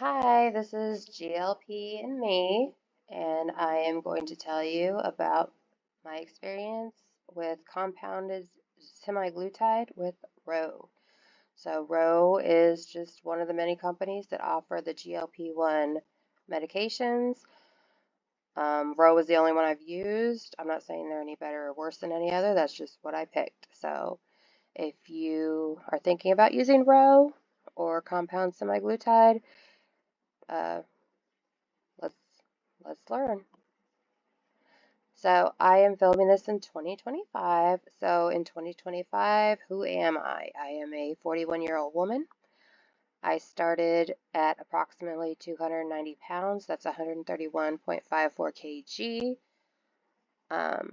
Hi, this is GLP and me, and I am going to tell you about my experience with compounded semiglutide with Ro. So Ro is just one of the many companies that offer the GLP-1 medications. Ro is the only one I've used. I'm not saying they're any better or worse than any other. That's just what I picked. So if you are thinking about using Ro or compound semiglutide, uh, let's let's learn. So I am filming this in 2025. So in 2025, who am I? I am a 41-year-old woman. I started at approximately 290 pounds. That's 131.54 kg. Um,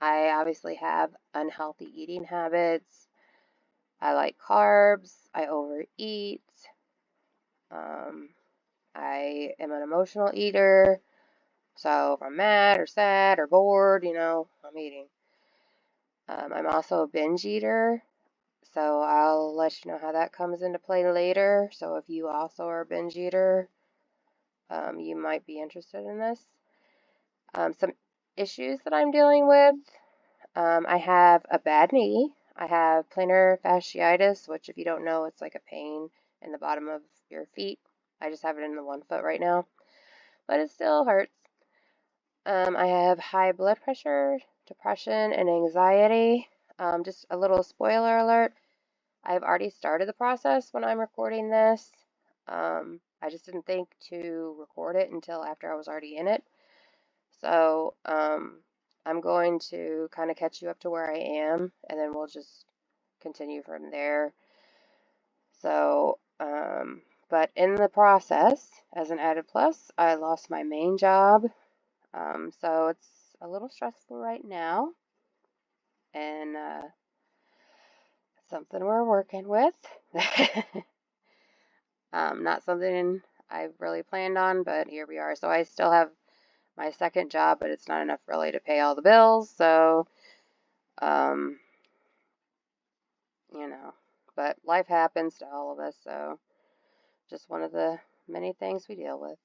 I obviously have unhealthy eating habits. I like carbs. I overeat. Um, I am an emotional eater. So if I'm mad or sad or bored, I'm eating. I'm also a binge eater, so I'll let you know how that comes into play later. So if you also are a binge eater, you might be interested in this. Some issues that I'm dealing with. I have a bad knee. I have plantar fasciitis, which if you don't know, it's like a pain in the bottom of your feet. I just have it in the one foot right now, but it still hurts. I have high blood pressure, depression, and anxiety. Just a little spoiler alert, I've already started the process when I'm recording this. I just didn't think to record it until after I was already in it. So I'm going to kind of catch you up to where I am, and then we'll just continue from there. So, but in the process, as an added plus, I lost my main job. So it's a little stressful right now, and something we're working with. Not something I've really planned on, but here we are. So I still have my second job, but it's not enough really to pay all the bills. So, um, you know, but life happens to all of us. So just one of the many things we deal with.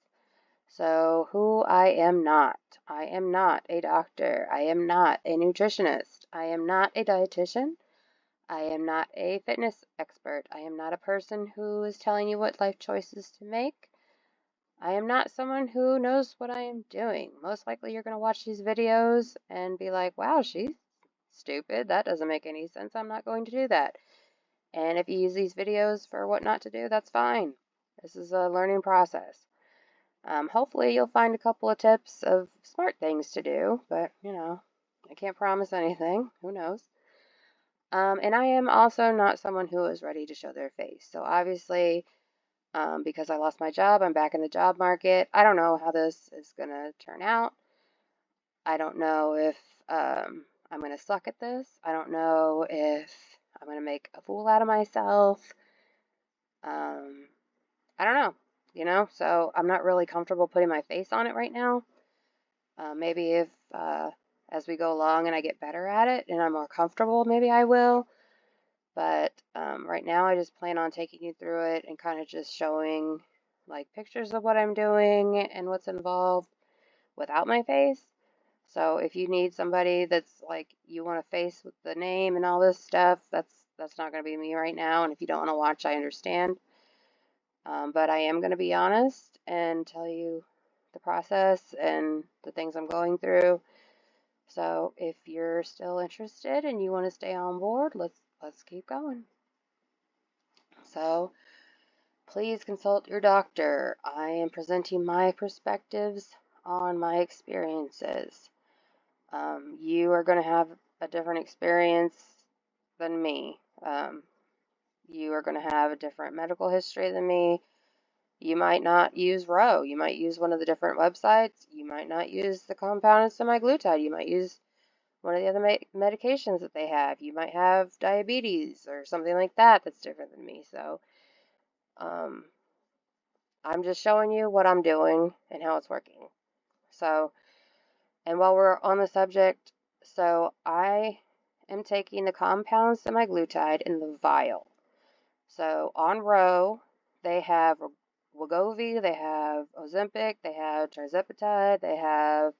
So, who I am not. I am not a doctor. I am not a nutritionist. I am not a dietitian. I am not a fitness expert. I am not a person who is telling you what life choices to make. I am not someone who knows what I am doing. Most likely you're going to watch these videos and be like, wow, she's stupid. That doesn't make any sense. I'm not going to do that. And if you use these videos for what not to do, that's fine. This is a learning process. Hopefully you'll find a couple of tips of smart things to do, but I can't promise anything. Who knows? And I am also not someone who is ready to show their face. So obviously, because I lost my job, I'm back in the job market. I don't know how this is going to turn out. I don't know if I'm going to suck at this. I don't know if I'm going to make a fool out of myself. I don't know, so I'm not really comfortable putting my face on it right now. Maybe if as we go along and I get better at it and I'm more comfortable, maybe I will. But right now I just plan on taking you through it and kind of just showing like pictures of what I'm doing and what's involved without my face. So if you need somebody that's like you want a face with the name and all this stuff, that's not going to be me right now. And if you don't want to watch, I understand. But I am going to be honest and tell you the process and the things I'm going through. So if you're still interested and you want to stay on board, let's keep going. So please consult your doctor. I am presenting my perspectives on my experiences. You are going to have a different experience than me. You are going to have a different medical history than me. You might not use Ro. You might use one of the different websites. You might not use the compounded semiglutide. You might use one of the other medications that they have. You might have diabetes or something like that that's different than me. So I'm just showing you what I'm doing and how it's working. So, and while we're on the subject, so I am taking the compound semiglutide in the vial. So on Ro, they have Wegovy, they have Ozempic, they have tirzepatide, they have,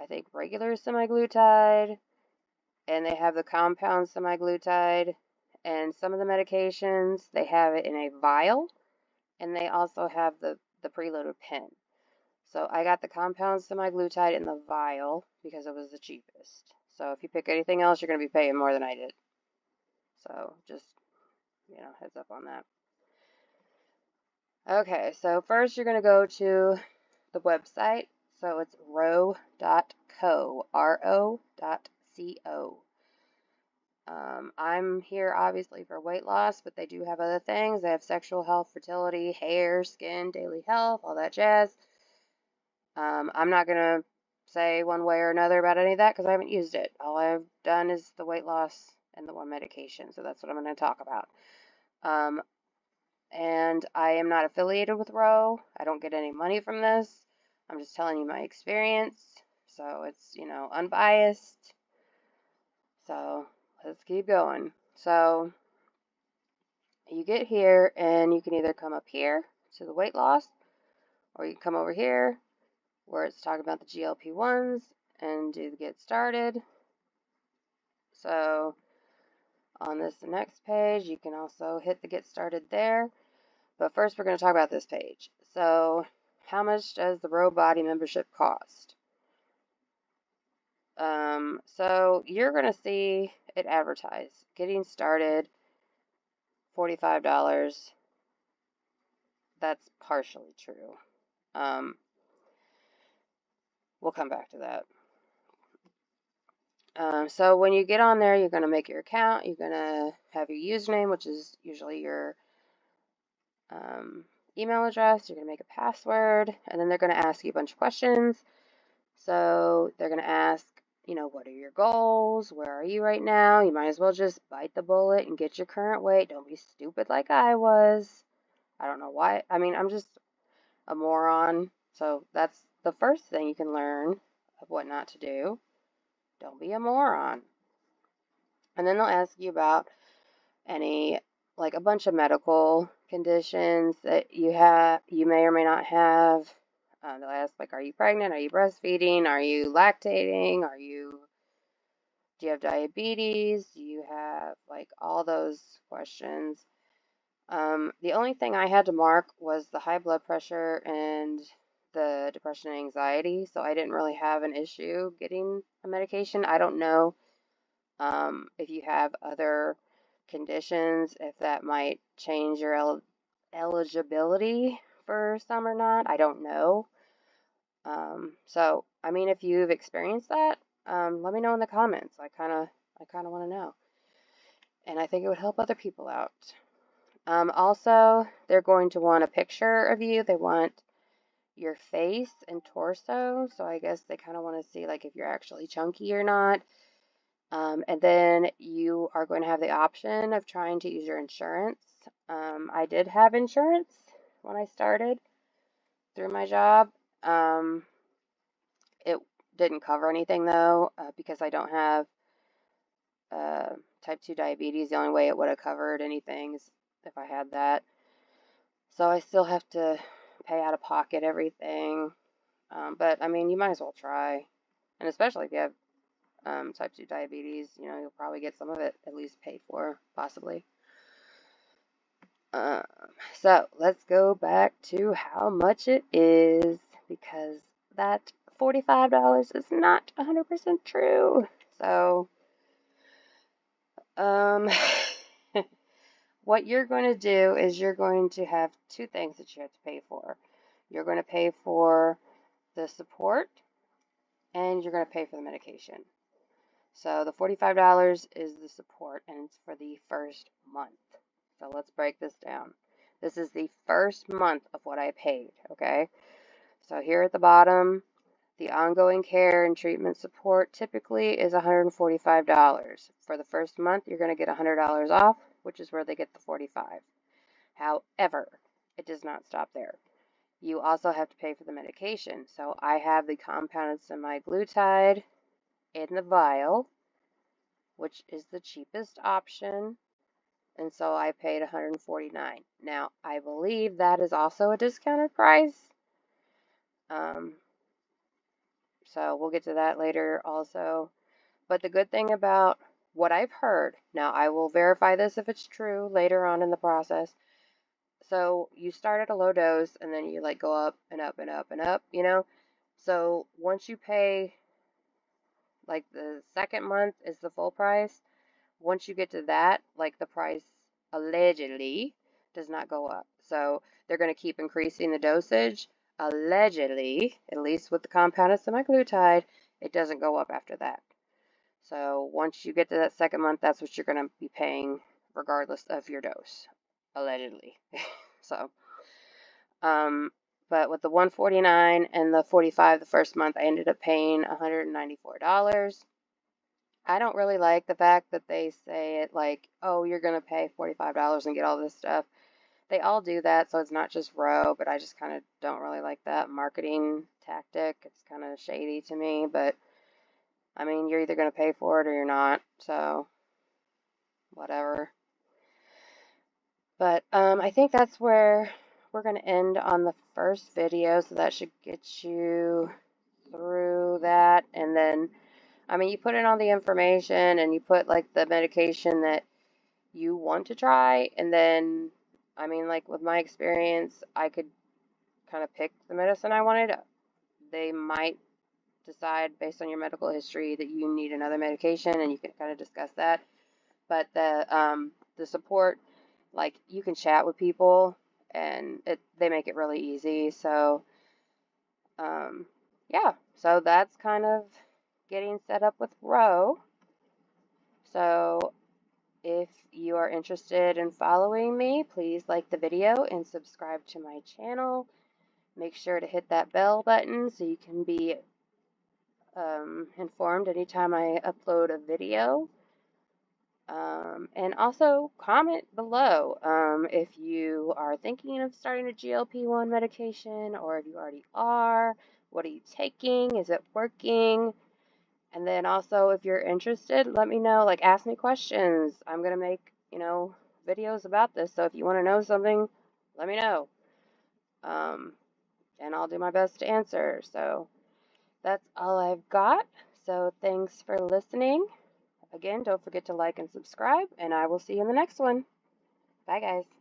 I think, regular semiglutide, and they have the compound semiglutide. And some of the medications, they have it in a vial, and they also have the preloaded pen. So I got the compound semiglutide in the vial because it was the cheapest. So if you pick anything else, you're going to be paying more than I did. So just, heads up on that. Okay, so first you're going to go to the website. So it's ro.co, ro.co. I'm here obviously for weight loss, but they do have other things. They have sexual health, fertility, hair, skin, daily health, all that jazz. I'm not going to say one way or another about any of that because I haven't used it. All I've done is the weight loss and the one medication, so that's what I'm going to talk about. And I am not affiliated with Ro. I don't get any money from this. I'm just telling you my experience. So it's, unbiased. So let's keep going. So you get here and you can either come up here to the weight loss, or you can come over here where it's talking about the GLP-1s and do the get started. So on this next page, you can also hit the get started there. But first, we're going to talk about this page. So how much does the Ro Body membership cost? So you're going to see it advertised. Getting started, $45. That's partially true. We'll come back to that. So when you get on there, you're going to make your account. You're going to have your username, which is usually your email address. You're going to make a password, and then they're going to ask you a bunch of questions. So they're going to ask, what are your goals? Where are you right now? You might as well just bite the bullet and get your current weight. Don't be stupid like I was. I don't know why. I mean, I'm just a moron. So that's the first thing you can learn of what not to do. Don't be a moron. And then they'll ask you about any, like a bunch of medical conditions that you may or may not have. They'll ask, like, are you pregnant? Are you breastfeeding? Are you lactating? Do you have diabetes? Do you have, like, all those questions? The only thing I had to mark was the high blood pressure and the depression and anxiety, so I didn't really have an issue getting a medication. I don't know if you have other conditions, if that might change your eligibility for some or not. I don't know. So, I mean, if you've experienced that, let me know in the comments. I kind of want to know. And I think it would help other people out. Also, they're going to want a picture of you. They want your face and torso. So I guess they kind of want to see, like, if you're actually chunky or not. And then you are going to have the option of trying to use your insurance. I did have insurance when I started through my job. It didn't cover anything though, because I don't have type 2 diabetes. The only way it would have covered anything is if I had that. So I still have to pay out of pocket everything. But I mean, you might as well try. And especially if you have type 2 diabetes, you'll probably get some of it at least paid for, possibly. So let's go back to how much it is, because that $45 is not 100% true. So, what you're going to do is you're going to have two things that you have to pay for. You're going to pay for the support, and you're going to pay for the medication. So the $45 is the support, and it's for the first month. So let's break this down. This is the first month of what I paid, okay? So here at the bottom, the ongoing care and treatment support typically is $145. For the first month, you're going to get $100 off, which is where they get the $45. However, it does not stop there. You also have to pay for the medication. So I have the compounded semiglutide in the vial, which is the cheapest option. and so I paid $149. Now, I believe that is also a discounted price. Um, so we'll get to that later also. But the good thing about what I've heard, now I will verify this if it's true later on in the process. So you start at a low dose and then you like go up and up and up and up, you know? So once you pay, like the second month is the full price. Once you get to that, like the price allegedly does not go up. So they're going to keep increasing the dosage. Allegedly, at least with the compounded semiglutide, it doesn't go up after that. So once you get to that second month, that's what you're going to be paying regardless of your dose, allegedly. So, but with the 149 and the 45 the first month, I ended up paying $194. I don't really like the fact that they say it like, oh, you're going to pay $45 and get all this stuff. They all do that, so it's not just Roe, but I just kind of don't really like that marketing tactic. It's kind of shady to me, but I mean, you're either going to pay for it or you're not, so whatever. But I think that's where we're going to end on the first video, so that should get you through that. And then, I mean, you put in all the information and you put like the medication that you want to try, and then, I mean, like with my experience, I could kind of pick the medicine I wanted. They might decide based on your medical history that you need another medication, and you can kind of discuss that. But the support, like you can chat with people, and they make it really easy. So yeah, so that's kind of getting set up with Roe. So if you are interested in following me, please like the video and subscribe to my channel. Make sure to hit that bell button so you can be informed anytime I upload a video. And also comment below if you are thinking of starting a GLP-1 medication, or if you already are, what are you taking? Is it working? And then also, if you're interested, let me know, like ask me questions. I'm going to make, videos about this. So if you want to know something, let me know. And I'll do my best to answer. So that's all I've got. So thanks for listening. Again, don't forget to like and subscribe, and I will see you in the next one. Bye, guys.